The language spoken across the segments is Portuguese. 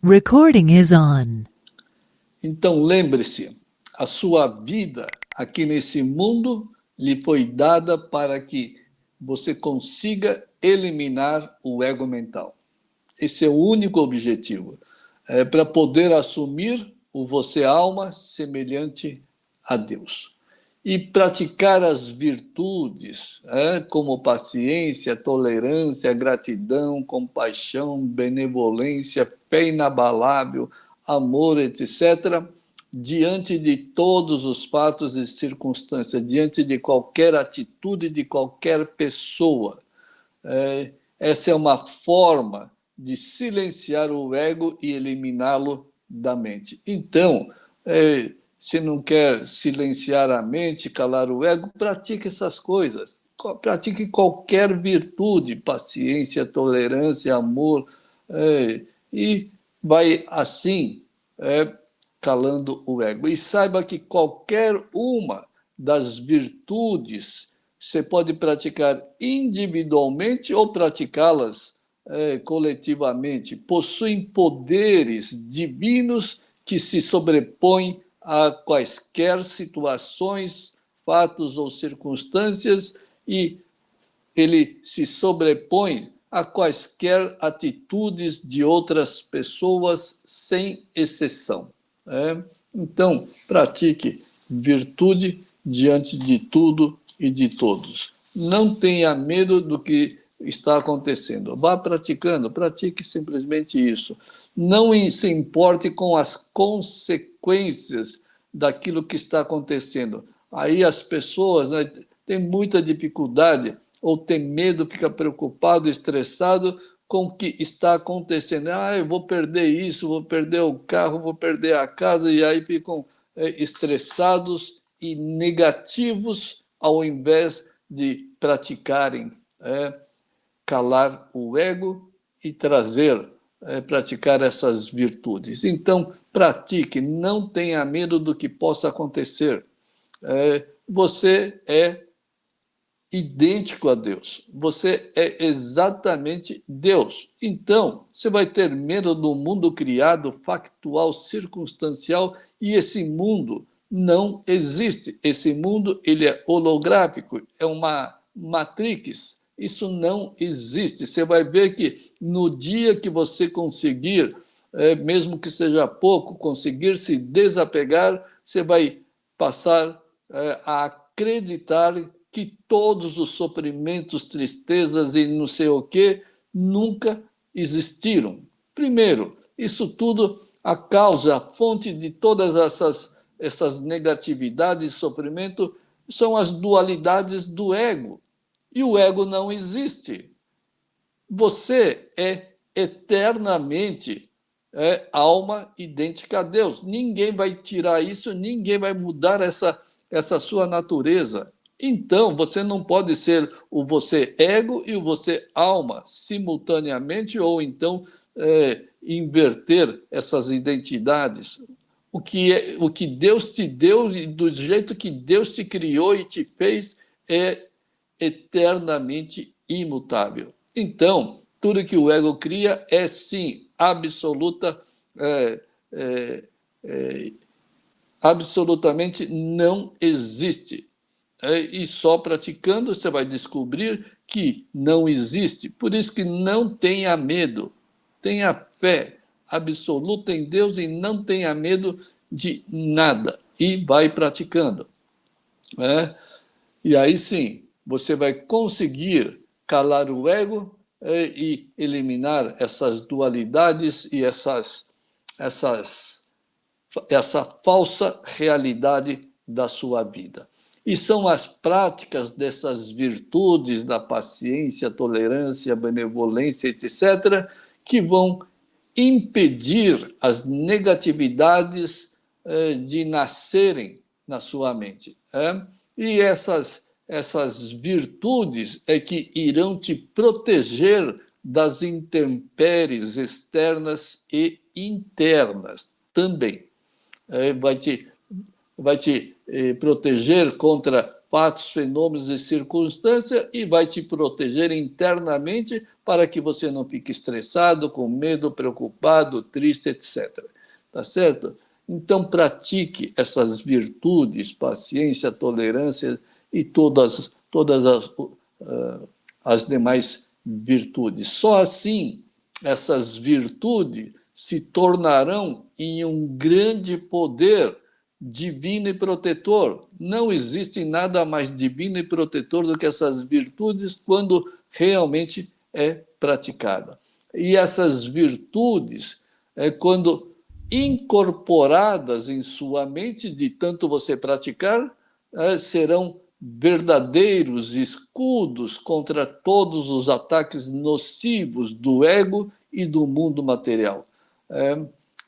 Recording is on. Então, lembre-se, a sua vida aqui nesse mundo lhe foi dada para que você consiga eliminar o ego mental. Esse é o único objetivo. É para poder assumir o você alma semelhante a Deus. E praticar as virtudes, como paciência, tolerância, gratidão, compaixão, benevolência, fé inabalável, amor, etc., diante de todos os fatos e circunstâncias, diante de qualquer atitude de qualquer pessoa. Essa é uma forma de silenciar o ego e eliminá-lo da mente. Então, se não quer silenciar a mente, calar o ego, pratique essas coisas. Pratique qualquer virtude, paciência, tolerância, amor, e vai assim calando o ego. E saiba que qualquer uma das virtudes você pode praticar individualmente ou praticá-las coletivamente. Possuem poderes divinos que se sobrepõem a quaisquer situações, fatos ou circunstâncias, e ele se sobrepõe a quaisquer atitudes de outras pessoas, sem exceção. Então, pratique virtude diante de tudo e de todos. Não tenha medo do que está acontecendo. Vá praticando, pratique simplesmente isso. Não se importe com as consequências daquilo que está acontecendo. Aí as pessoas têm muita dificuldade ou tem medo, fica preocupado, estressado com o que está acontecendo. Eu vou perder isso, vou perder o carro, vou perder a casa, e aí ficam estressados e negativos ao invés de praticarem calar o ego e praticar essas virtudes. Então, pratique, não tenha medo do que possa acontecer. Você é idêntico a Deus. Você é exatamente Deus. Então, você vai ter medo do mundo criado, factual, circunstancial, e esse mundo não existe. Esse mundo ele é holográfico, é uma matrix. Isso não existe. Você vai ver que no dia que você conseguir, mesmo que seja pouco, conseguir se desapegar, você vai passar a acreditar que todos os sofrimentos, tristezas e não sei o quê nunca existiram. Primeiro, isso tudo, a causa, a fonte de todas essas negatividades e sofrimento são as dualidades do ego. E o ego não existe. Você é eternamente alma idêntica a Deus. Ninguém vai tirar isso, ninguém vai mudar essa sua natureza. Então, você não pode ser o você ego e o você alma simultaneamente, ou então inverter essas identidades. O que Deus te deu, do jeito que Deus te criou e te fez, é eternamente imutável. Então, tudo que o ego cria é, sim, absolutamente não existe. E só praticando você vai descobrir que não existe. Por isso que não tenha medo, tenha fé absoluta em Deus e não tenha medo de nada. E vai praticando. E aí sim, você vai conseguir calar o ego e eliminar essas dualidades e essa falsa realidade da sua vida. E são as práticas dessas virtudes da paciência, tolerância, benevolência, etc., que vão impedir as negatividades de nascerem na sua mente. E essas virtudes é que irão te proteger das intempéries externas e internas também. Vai te proteger contra fatos, fenômenos e circunstâncias e vai te proteger internamente para que você não fique estressado, com medo, preocupado, triste, etc. Tá certo? Então, pratique essas virtudes, paciência, tolerância e todas as demais virtudes. Só assim essas virtudes se tornarão em um grande poder divino e protetor. Não existe nada mais divino e protetor do que essas virtudes quando realmente é praticada. E essas virtudes, quando incorporadas em sua mente, de tanto você praticar, serão verdadeiros escudos contra todos os ataques nocivos do ego e do mundo material.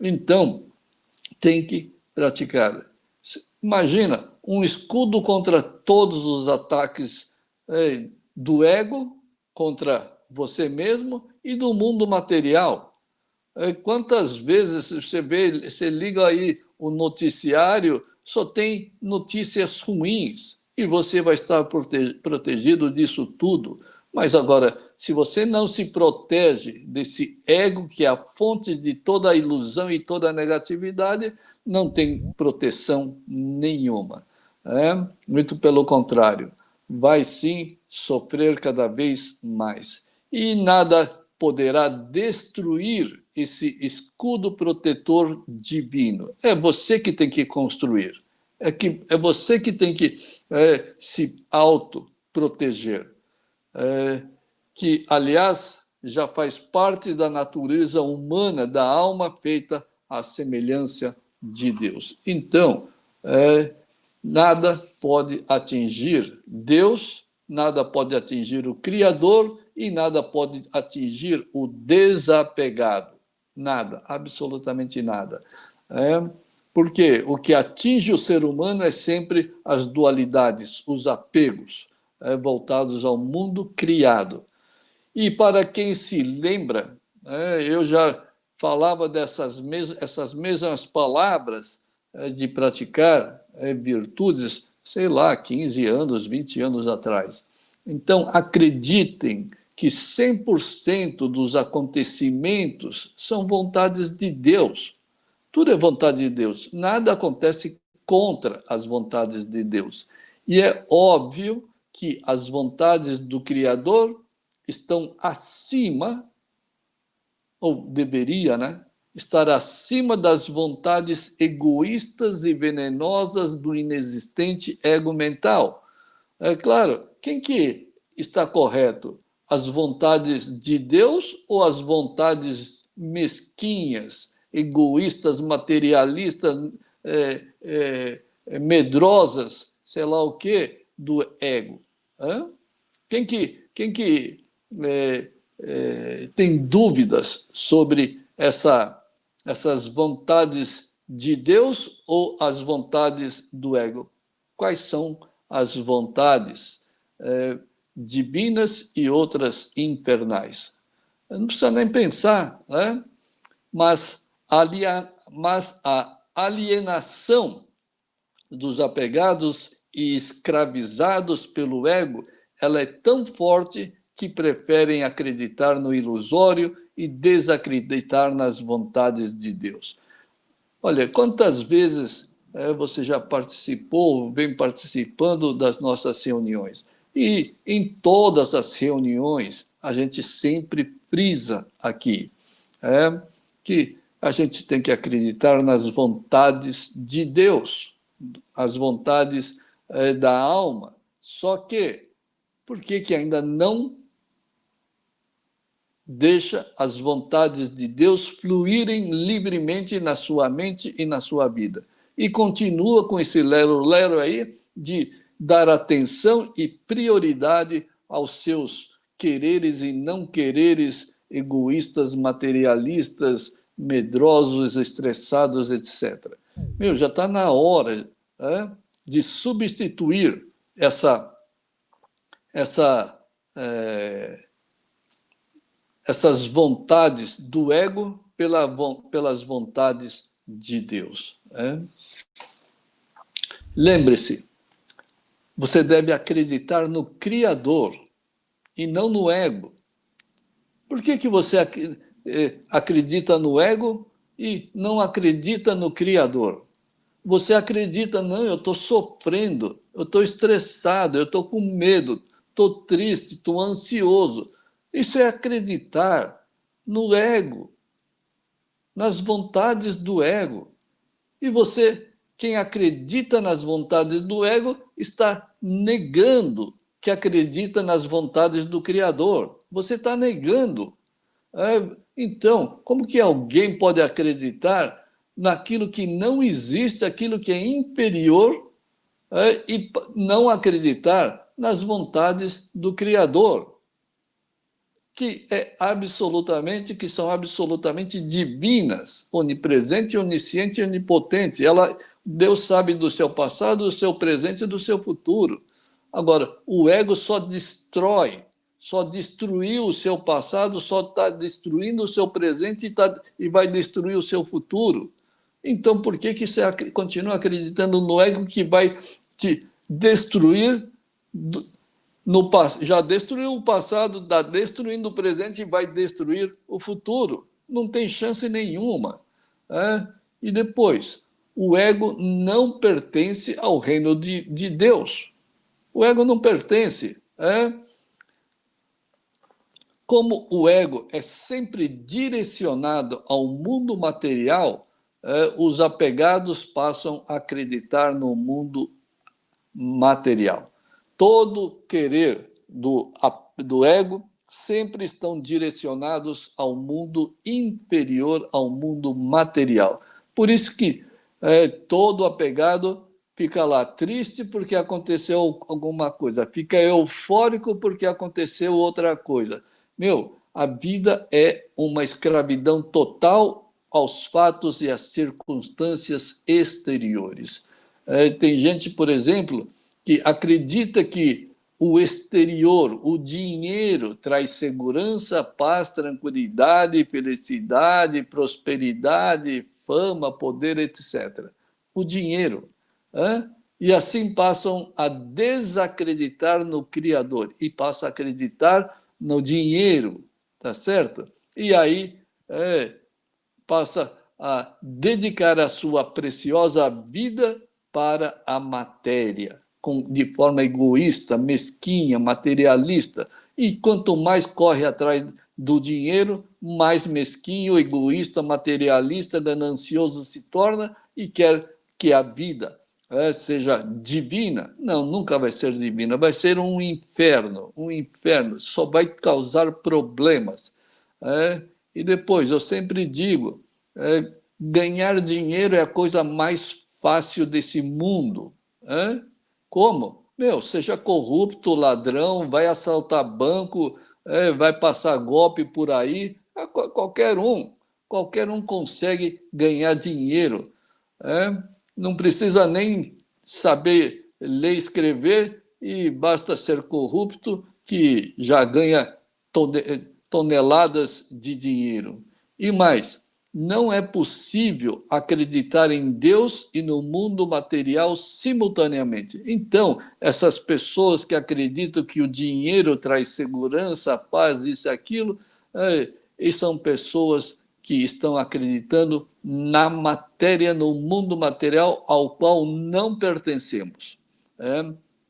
Então, tem que praticar. Imagina um escudo contra todos os ataques do ego, contra você mesmo e do mundo material. Quantas vezes você liga aí o noticiário, só tem notícias ruins e você vai estar protegido disso tudo. Mas agora, se você não se protege desse ego, que é a fonte de toda a ilusão e toda a negatividade, não tem proteção nenhuma. Muito pelo contrário, vai sim sofrer cada vez mais. E nada poderá destruir esse escudo protetor divino. É você que tem que construir. É você que tem que se autoproteger. Que, aliás, já faz parte da natureza humana, da alma feita à semelhança de Deus. Então, nada pode atingir Deus, nada pode atingir o Criador e nada pode atingir o desapegado. Nada, absolutamente nada. Porque o que atinge o ser humano é sempre as dualidades, os apegos voltados ao mundo criado. E para quem se lembra, eu já falava essas mesmas palavras de praticar virtudes, sei lá, 15 anos, 20 anos atrás. Então, acreditem que 100% dos acontecimentos são vontades de Deus. Tudo é vontade de Deus. Nada acontece contra as vontades de Deus. E é óbvio que as vontades do Criador estão acima, ou deveria, né? Estar acima das vontades egoístas e venenosas do inexistente ego mental. É claro, quem que está correto? As vontades de Deus ou as vontades mesquinhas, egoístas, materialistas, medrosas, sei lá o quê, do ego? Quem que tem dúvidas sobre essas vontades de Deus ou as vontades do ego? Quais são as vontades divinas e outras infernais? Não precisa nem pensar, né? Mas a alienação dos apegados e escravizados pelo ego, ela é tão forte que preferem acreditar no ilusório e desacreditar nas vontades de Deus. Olha, quantas vezes você já participou, vem participando das nossas reuniões? E em todas as reuniões, a gente sempre frisa aqui que a gente tem que acreditar nas vontades de Deus, as vontades da alma. Só que, por que ainda não deixa as vontades de Deus fluírem livremente na sua mente e na sua vida? E continua com esse lero-lero aí de dar atenção e prioridade aos seus quereres e não quereres egoístas, materialistas, medrosos, estressados, etc. Já está na hora de substituir essas vontades do ego pelas vontades de Deus. Lembre-se, Você deve acreditar no Criador e não no ego. Por que você acredita no ego e não acredita no Criador? Você acredita, não, eu estou sofrendo, eu estou estressado, eu estou com medo, estou triste, estou ansioso. Isso é acreditar no ego, nas vontades do ego. E você, quem acredita nas vontades do ego, está negando que acredita nas vontades do Criador. Você está negando. Então, como que alguém pode acreditar naquilo que não existe, aquilo que é inferior, e não acreditar nas vontades do Criador, que são absolutamente divinas, onipresente, onisciente e onipotente. Deus sabe do seu passado, do seu presente e do seu futuro. Agora, o ego só destruiu o seu passado, só está destruindo o seu presente e vai destruir o seu futuro. Então, por que você continua acreditando no ego que vai te destruir? Já destruiu o passado, está destruindo o presente e vai destruir o futuro. Não tem chance nenhuma. E depois, o ego não pertence ao reino de Deus. O ego não pertence. Como o ego é sempre direcionado ao mundo material, os apegados passam a acreditar no mundo material. Todo querer do ego sempre estão direcionados ao mundo inferior, ao mundo material. Por isso que todo apegado fica lá triste porque aconteceu alguma coisa, fica eufórico porque aconteceu outra coisa. A vida é uma escravidão total aos fatos e às circunstâncias exteriores. Tem gente, por exemplo, que acredita que o exterior, o dinheiro, traz segurança, paz, tranquilidade, felicidade, prosperidade, fama, poder, etc. O dinheiro. E assim passam a desacreditar no Criador e passam a acreditar no dinheiro, tá certo? E aí passa a dedicar a sua preciosa vida para a matéria, de forma egoísta, mesquinha, materialista. E quanto mais corre atrás do dinheiro, mais mesquinho, egoísta, materialista, ganancioso se torna e quer que a vida seja divina. Não, nunca vai ser divina, vai ser um inferno, só vai causar problemas. E depois, eu sempre digo, ganhar dinheiro é a coisa mais fácil desse mundo. Como? Seja corrupto, ladrão, vai assaltar banco, vai passar golpe por aí, qualquer um consegue ganhar dinheiro. Não precisa nem saber ler e escrever e basta ser corrupto que já ganha toneladas de dinheiro. E mais, não é possível acreditar em Deus e no mundo material simultaneamente. Então, essas pessoas que acreditam que o dinheiro traz segurança, paz, isso e aquilo, e são pessoas que estão acreditando na matéria, no mundo material ao qual não pertencemos.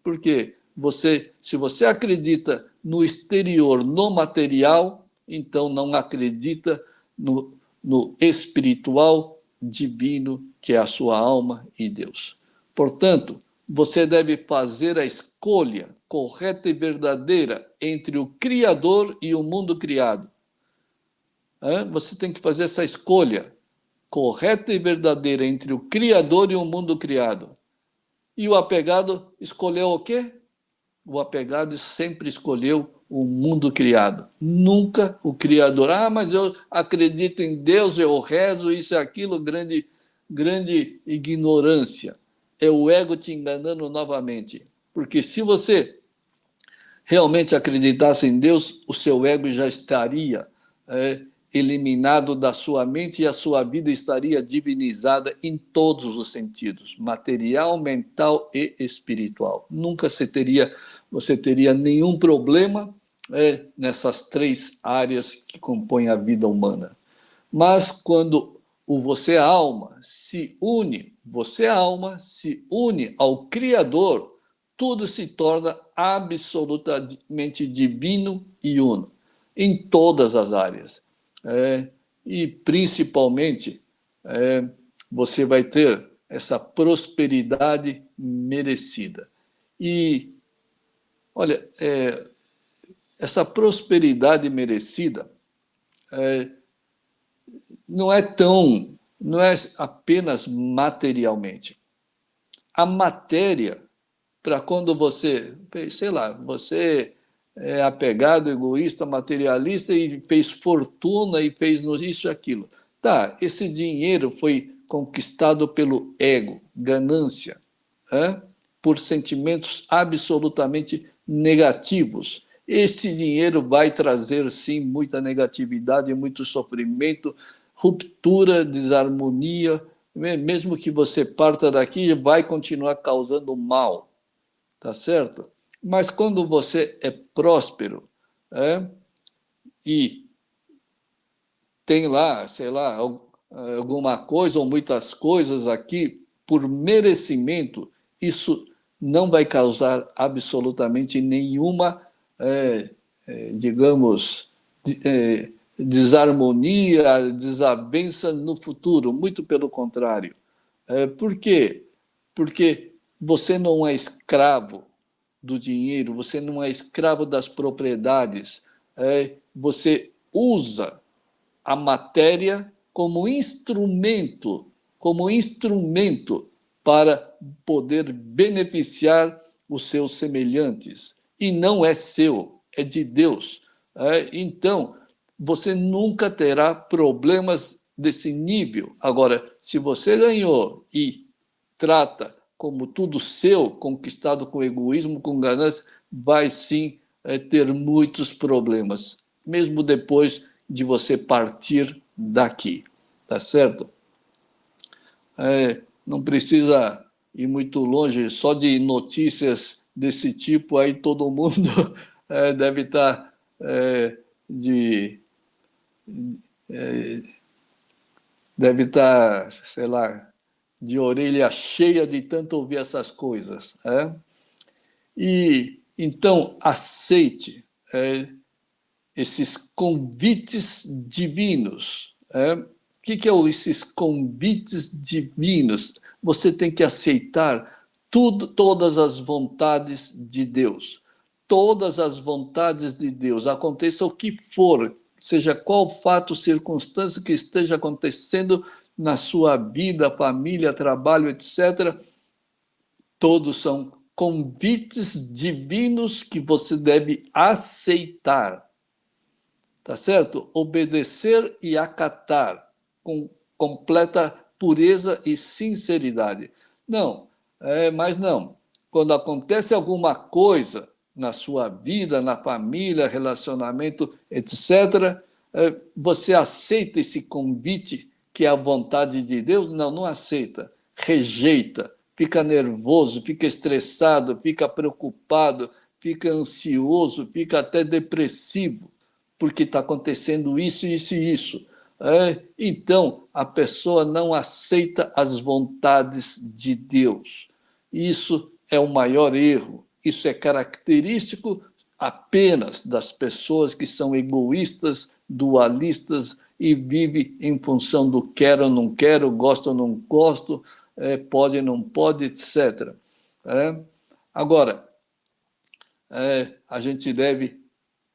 Porque se você acredita no exterior, no material, então não acredita no espiritual divino, que é a sua alma e Deus. Portanto, você deve fazer a escolha correta e verdadeira entre o Criador e o mundo criado. Você tem que fazer essa escolha correta e verdadeira entre o Criador e o mundo criado. E o apegado escolheu o quê? O apegado sempre escolheu o mundo criado. Nunca o Criador. Mas eu acredito em Deus, eu rezo, isso e aquilo, grande ignorância. É o ego te enganando novamente. Porque se você realmente acreditasse em Deus, o seu ego já estaria eliminado da sua mente e a sua vida estaria divinizada em todos os sentidos, material, mental e espiritual. Nunca você teria nenhum problema nessas três áreas que compõem a vida humana. Mas quando você alma se une ao Criador, tudo se torna absolutamente divino e uno, em todas as áreas. E principalmente, você vai ter essa prosperidade merecida. E, olha, essa prosperidade merecida não é apenas materialmente. A matéria, para quando você, sei lá, você é apegado, egoísta, materialista e fez fortuna e fez isso e aquilo. Tá, esse dinheiro foi conquistado pelo ego, ganância, por sentimentos absolutamente negativos. Esse dinheiro vai trazer, sim, muita negatividade, muito sofrimento, ruptura, desarmonia. Mesmo que você parta daqui, vai continuar causando mal, tá certo? Mas quando você é próspero e tem lá, sei lá, alguma coisa ou muitas coisas aqui por merecimento, isso não vai causar absolutamente nenhuma, digamos, desarmonia, desavença no futuro. Muito pelo contrário. Por quê? Porque você não é escravo do dinheiro, você não é escravo das propriedades. Você usa a matéria como instrumento para poder beneficiar os seus semelhantes. E não é seu, é de Deus. Então, você nunca terá problemas desse nível. Agora, se você ganhou e trata como tudo seu, conquistado com egoísmo, com ganância, vai sim ter muitos problemas, mesmo depois de você partir daqui, tá certo? Não precisa ir muito longe, só de notícias desse tipo aí todo mundo deve estar deve estar, sei lá, de orelha cheia de tanto ouvir essas coisas. E então aceite esses convites divinos. O que são esses convites divinos? Você tem que aceitar todas as vontades de Deus. Todas as vontades de Deus, aconteça o que for, seja qual fato, circunstância que esteja acontecendo na sua vida, família, trabalho, etc., todos são convites divinos que você deve aceitar. Tá certo? Obedecer e acatar com completa pureza e sinceridade. Não, mas não. Quando acontece alguma coisa na sua vida, na família, relacionamento, etc., você aceita esse convite que é a vontade de Deus? Não, não aceita. Rejeita, fica nervoso, fica estressado, fica preocupado, fica ansioso, fica até depressivo, porque está acontecendo isso, isso e isso. Então, a pessoa não aceita as vontades de Deus. Isso é o maior erro. Isso é característico apenas das pessoas que são egoístas, dualistas e vivem em função do quero ou não quero, gosto ou não gosto, pode ou não pode, etc. Agora, a gente deve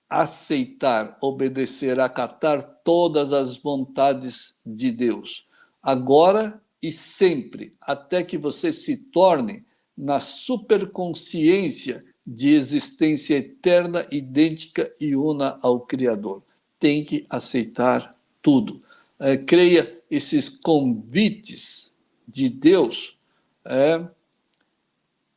aceitar, obedecer, acatar todas as vontades de Deus, agora e sempre, até que você se torne na superconsciência de existência eterna, idêntica e una ao Criador. Tem que aceitar tudo. Creia esses convites de Deus,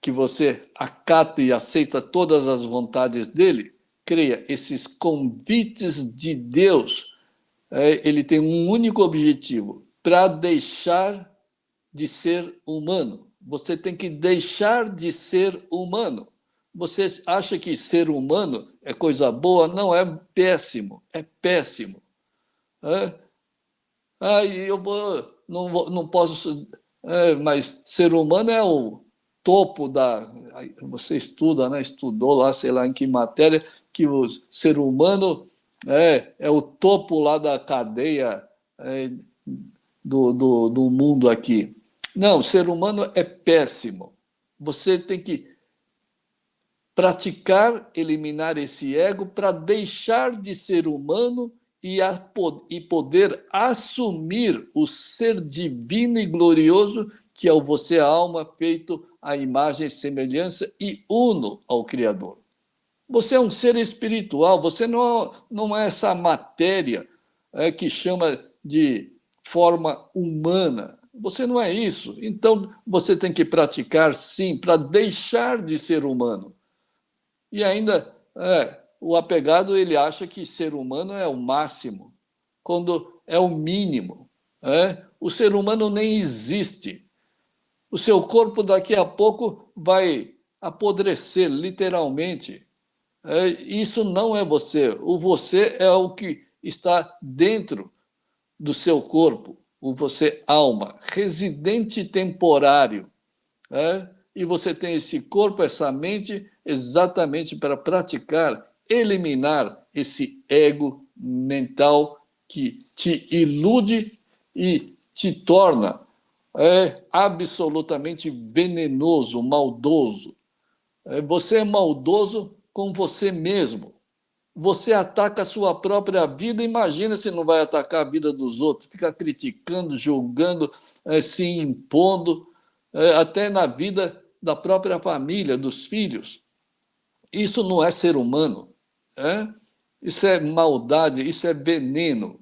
que você acata e aceita todas as vontades dele. Creia, esses convites de Deus ele tem um único objetivo, para deixar de ser humano. Você tem que deixar de ser humano. Você acha que ser humano é coisa boa? Não, é péssimo. É péssimo. Eu não posso. Mas ser humano é o topo da. Você estuda, né? Estudou lá, sei lá em que matéria, que o ser humano é o topo lá da cadeia do mundo aqui. Não, o ser humano é péssimo. Você tem que praticar, eliminar esse ego para deixar de ser humano e poder assumir o ser divino e glorioso que é o você, a alma, feito à imagem e semelhança e uno ao Criador. Você é um ser espiritual, você não é essa matéria que chama de forma humana. Você não é isso. Então, você tem que praticar, sim, para deixar de ser humano. E ainda, o apegado ele acha que ser humano é o máximo, quando é o mínimo. O ser humano nem existe. O seu corpo daqui a pouco vai apodrecer, literalmente. Isso não é você. O você é o que está dentro do seu corpo, o você alma, residente temporário. E você tem esse corpo, essa mente, exatamente para praticar, eliminar esse ego mental que te ilude e te torna absolutamente venenoso, maldoso. Você é maldoso com você mesmo. Você ataca a sua própria vida, imagina se não vai atacar a vida dos outros, fica criticando, julgando, se impondo, até na vida da própria família, dos filhos. Isso não é ser humano. Isso é maldade, isso é veneno.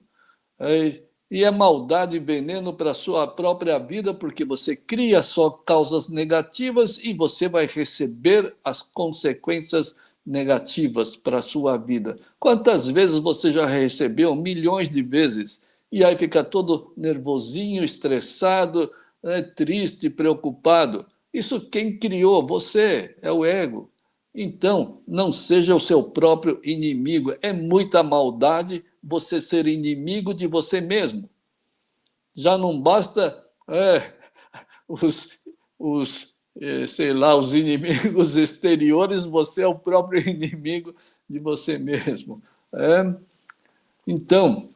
E é maldade e veneno para a sua própria vida, porque você cria só causas negativas e você vai receber as consequências negativas para a sua vida. Quantas vezes você já recebeu? Milhões de vezes. E aí fica todo nervosinho, estressado, triste, preocupado. Isso quem criou? Você, é o ego. Então, não seja o seu próprio inimigo. É muita maldade você ser inimigo de você mesmo. Já não basta os, sei lá, os inimigos exteriores, você é o próprio inimigo de você mesmo. Então,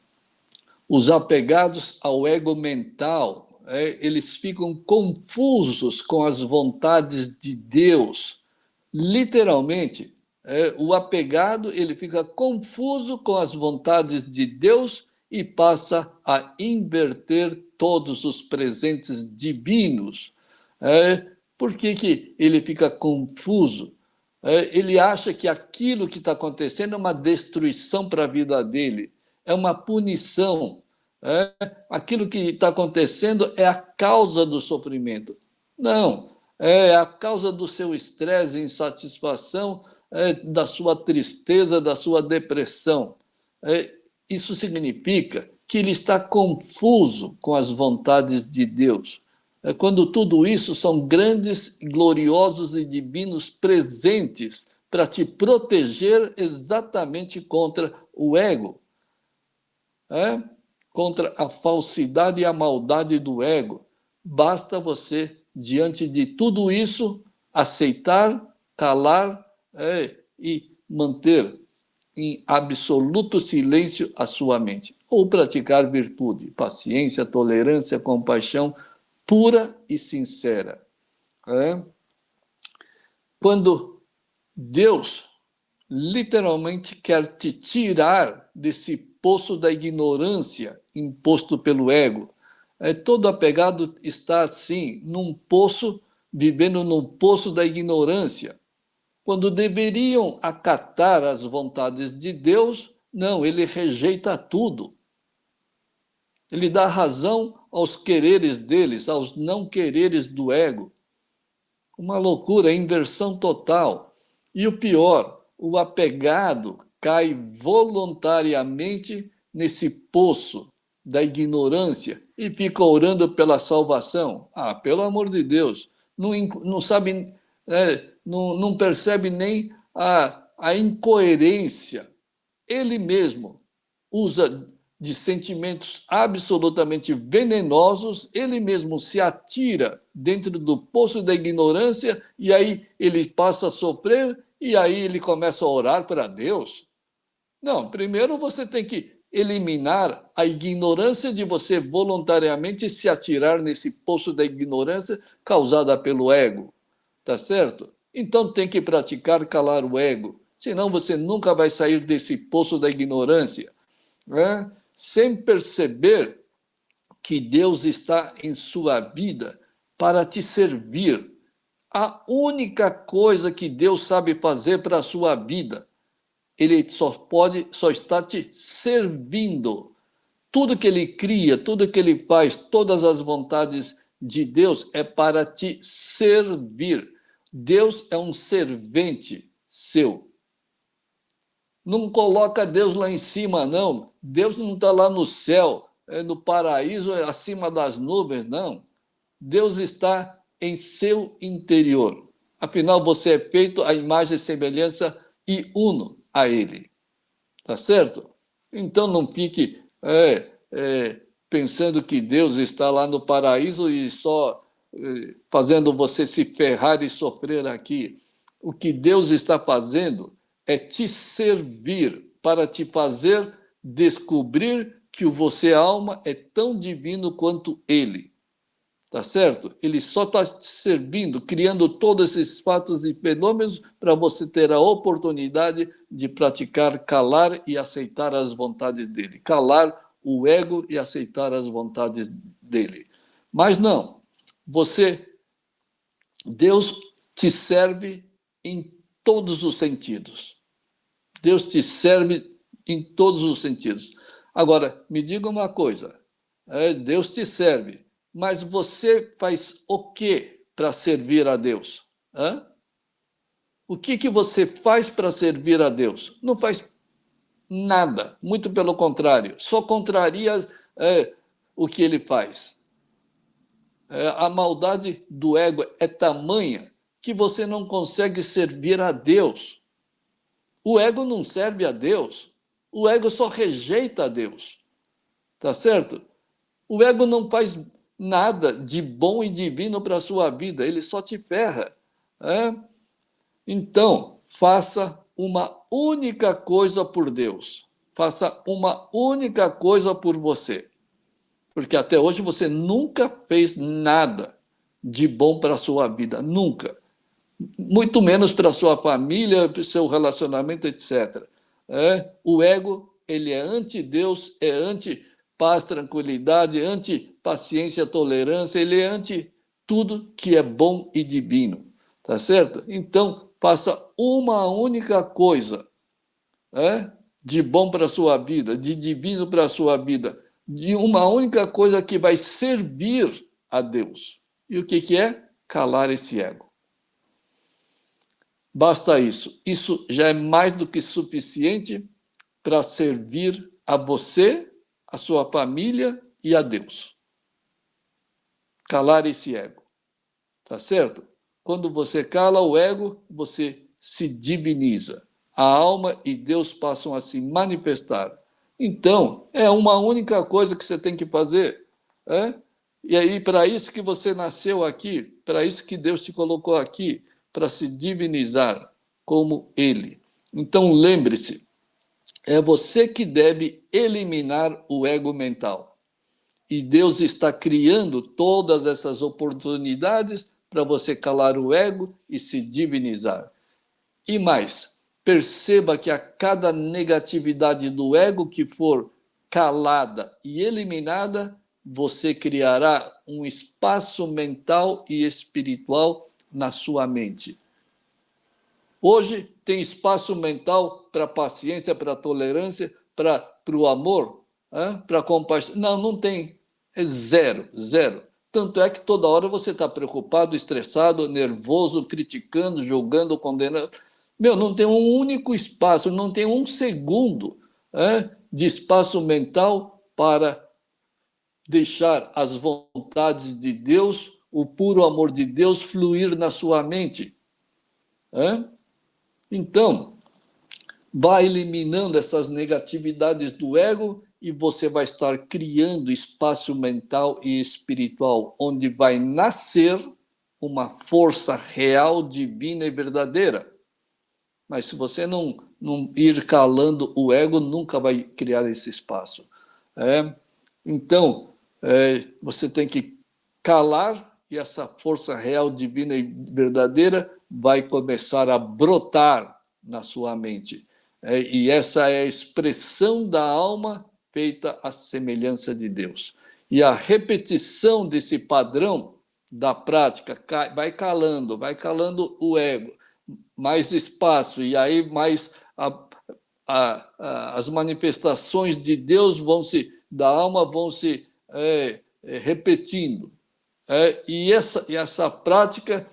os apegados ao ego mental, eles ficam confusos com as vontades de Deus. Literalmente, o apegado ele fica confuso com as vontades de Deus e passa a inverter todos os presentes divinos. Por que ele fica confuso? Ele acha que aquilo que está acontecendo é uma destruição para a vida dele, é uma punição. Aquilo que está acontecendo é a causa do sofrimento. Não, é a causa do seu estresse, insatisfação, da sua tristeza, da sua depressão. Isso significa que ele está confuso com as vontades de Deus. Quando tudo isso são grandes, gloriosos e divinos presentes para te proteger exatamente contra o ego, contra a falsidade e a maldade do ego. Basta você, diante de tudo isso, aceitar, calar e manter em absoluto silêncio a sua mente. Ou praticar virtude, paciência, tolerância, compaixão pura e sincera. Quando Deus literalmente quer te tirar desse poço da ignorância imposto pelo ego. Todo apegado está assim, num poço, vivendo num poço da ignorância. Quando deveriam acatar as vontades de Deus, não, ele rejeita tudo. Ele dá razão aos quereres deles, aos não quereres do ego. Uma loucura, inversão total. E o pior, o apegado cai voluntariamente nesse poço da ignorância e fica orando pela salvação. Ah, pelo amor de Deus, não sabe, não percebe nem a incoerência. Ele mesmo usa de sentimentos absolutamente venenosos, ele mesmo se atira dentro do poço da ignorância e aí ele passa a sofrer e aí ele começa a orar para Deus. Não, primeiro você tem que eliminar a ignorância de você voluntariamente se atirar nesse poço da ignorância causada pelo ego, tá certo? Então tem que praticar calar o ego, senão você nunca vai sair desse poço da ignorância, né? Sem perceber que Deus está em sua vida para te servir. A única coisa que Deus sabe fazer para a sua vida, ele só está te servindo. Tudo que ele cria, tudo que ele faz, todas as vontades de Deus é para te servir. Deus é um servente seu. Não coloca Deus lá em cima, não. Deus não está lá no céu, no paraíso, acima das nuvens, não. Deus está em seu interior. Afinal, você é feito à imagem e semelhança e uno a Ele. Tá certo? Então não fique pensando que Deus está lá no paraíso e só fazendo você se ferrar e sofrer aqui. O que Deus está fazendo é te servir para te fazer descobrir que o você alma é tão divino quanto Ele. Tá certo? Ele só está te servindo, criando todos esses fatos e fenômenos para você ter a oportunidade de praticar calar e aceitar as vontades dele. Calar o ego e aceitar as vontades dele. Mas não, Deus te serve em todos os sentidos. Deus te serve em todos os sentidos. Agora, me diga uma coisa, Deus te serve, mas você faz o que para servir a Deus? O que você faz para servir a Deus? Não faz nada, muito pelo contrário, só contraria o que ele faz. A maldade do ego é tamanha que você não consegue servir a Deus. O ego não serve a Deus, o ego só rejeita a Deus, tá certo? O ego não faz nada de bom e divino para a sua vida, ele só te ferra. Então, faça uma única coisa por Deus. Faça uma única coisa por você. Porque até hoje você nunca fez nada de bom para a sua vida. Nunca. Muito menos para a sua família, para o seu relacionamento, etc. O ego, ele é anti-Deus, é anti-paz, tranquilidade, anti-paciência, tolerância, ele é anti tudo que é bom e divino. Tá certo? Então, faça uma única coisa de bom para a sua vida, de divino para a sua vida, de uma única coisa que vai servir a Deus. E o que é? Calar esse ego. Basta isso. Isso já é mais do que suficiente para servir a você, a sua família e a Deus. Calar esse ego. Tá certo? Quando você cala o ego, você se diviniza. A alma e Deus passam a se manifestar. Então, é uma única coisa que você tem que fazer. E aí, para isso que você nasceu aqui, para isso que Deus te colocou aqui, para se divinizar como Ele. Então, lembre-se, é você que deve eliminar o ego mental. E Deus está criando todas essas oportunidades para você calar o ego e se divinizar. E mais, perceba que a cada negatividade do ego que for calada e eliminada, você criará um espaço mental e espiritual na sua mente. Hoje tem espaço mental para paciência, para tolerância, para o amor, para compaixão. Não tem. É zero, zero. Tanto é que toda hora você está preocupado, estressado, nervoso, criticando, julgando, condenando. Não tem um único espaço, não tem um segundo de espaço mental para deixar as vontades de Deus, o puro amor de Deus fluir na sua mente. Então, vai eliminando essas negatividades do ego e você vai estar criando espaço mental e espiritual, onde vai nascer uma força real, divina e verdadeira. Mas se você não ir calando o ego, nunca vai criar esse espaço. Então, você tem que calar e essa força real, divina e verdadeira vai começar a brotar na sua mente. E essa é a expressão da alma feita à semelhança de Deus. E a repetição desse padrão da prática vai calando o ego, mais espaço, e aí mais as manifestações de Deus da alma vão se repetindo. E essa prática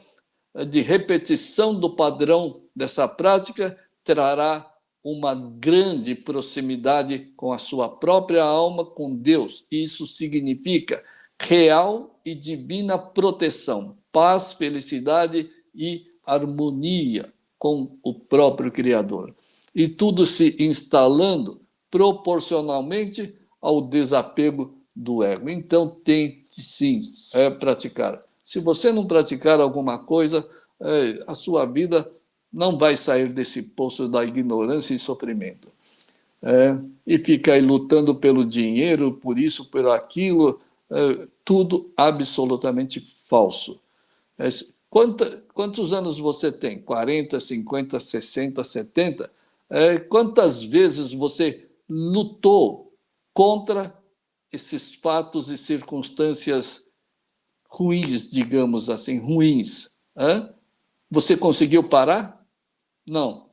de repetição do padrão dessa prática trará uma grande proximidade com a sua própria alma, com Deus. Isso significa real e divina proteção, paz, felicidade e harmonia com o próprio Criador. E tudo se instalando proporcionalmente ao desapego do ego. Então, tente sim praticar. Se você não praticar alguma coisa, a sua vida não vai sair desse poço da ignorância e sofrimento. E fica aí lutando pelo dinheiro, por isso, por aquilo, tudo absolutamente falso. Quantos anos você tem? 40, 50, 60, 70? Quantas vezes você lutou contra esses fatos e circunstâncias ruins, digamos assim, ruins? Você conseguiu parar? Não.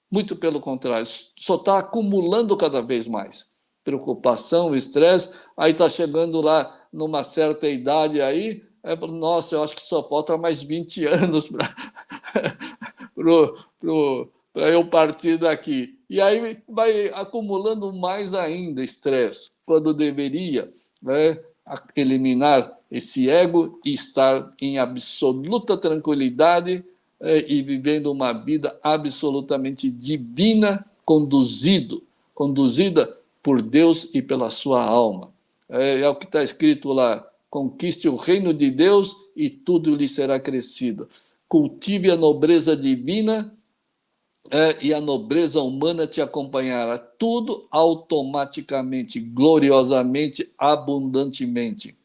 Muito pelo contrário, só está acumulando cada vez mais. Preocupação, estresse, aí está chegando lá numa certa idade aí, nossa, eu acho que só falta mais 20 anos para eu partir daqui. E aí vai acumulando mais ainda estresse, quando deveria eliminar esse ego e estar em absoluta tranquilidade e vivendo uma vida absolutamente divina, conduzida por Deus e pela sua alma. É o que está escrito lá: conquiste o reino de Deus e tudo lhe será acrescido. Cultive a nobreza divina e a nobreza humana te acompanhará. Tudo automaticamente, gloriosamente, abundantemente.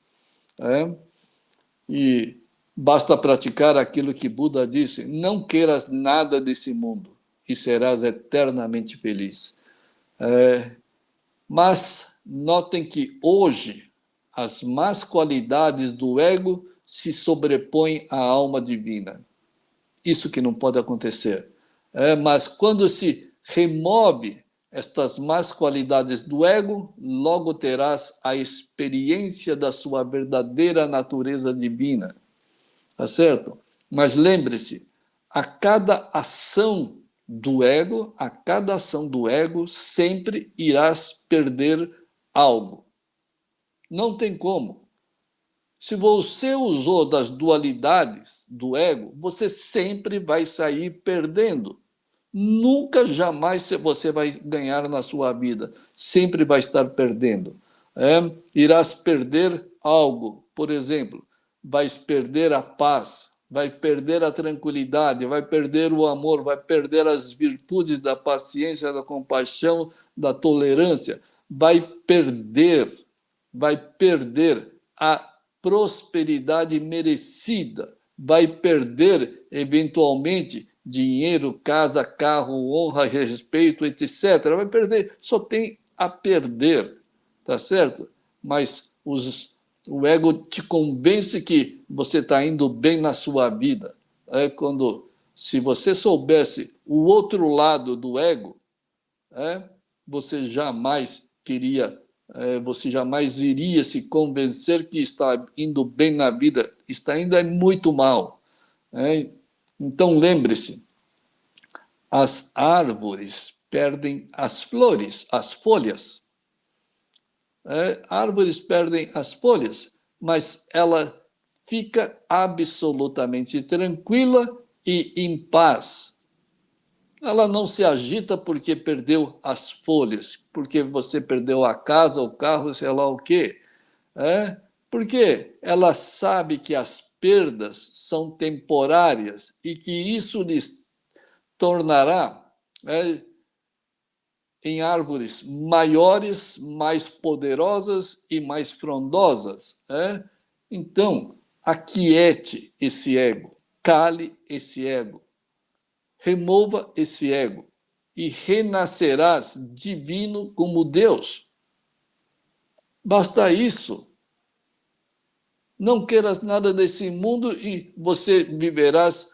E basta praticar aquilo que Buda disse: não queiras nada desse mundo e serás eternamente feliz. Mas notem que hoje as más qualidades do ego se sobrepõem à alma divina. Isso que não pode acontecer. Mas quando se remove estas más qualidades do ego, logo terás a experiência da sua verdadeira natureza divina. Tá certo? Mas lembre-se, a cada ação do ego, sempre irás perder algo. Não tem como. Se você usou das dualidades do ego, você sempre vai sair perdendo. Nunca, jamais você vai ganhar na sua vida. Sempre vai estar perdendo. Irás perder algo. Por exemplo, vais perder a paz, vai perder a tranquilidade, vai perder o amor, vai perder as virtudes da paciência, da compaixão, da tolerância, vai perder a prosperidade merecida, vai perder, eventualmente, dinheiro, casa, carro, honra, respeito, etc. Vai perder, só tem a perder, tá certo? Mas o ego te convence que você está indo bem na sua vida. Se você soubesse o outro lado do ego, você jamais você jamais iria se convencer que está indo bem na vida, está indo muito mal. Então, lembre-se, as árvores perdem as flores, as folhas. Árvores perdem as folhas, mas ela fica absolutamente tranquila e em paz. Ela não se agita porque perdeu as folhas, porque você perdeu a casa, o carro, sei lá o quê. Porque ela sabe que as perdas são temporárias e que isso lhes tornará em árvores maiores, mais poderosas e mais frondosas. Então, aquiete esse ego, cale esse ego, remova esse ego e renascerás divino como Deus. Basta isso. Não queiras nada desse mundo e você viverás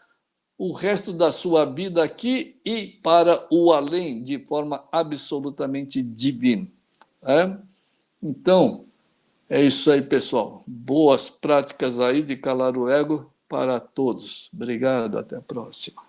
o resto da sua vida aqui e para o além, de forma absolutamente divina. Então, é isso aí, pessoal. Boas práticas aí de calar o ego para todos. Obrigado, até a próxima.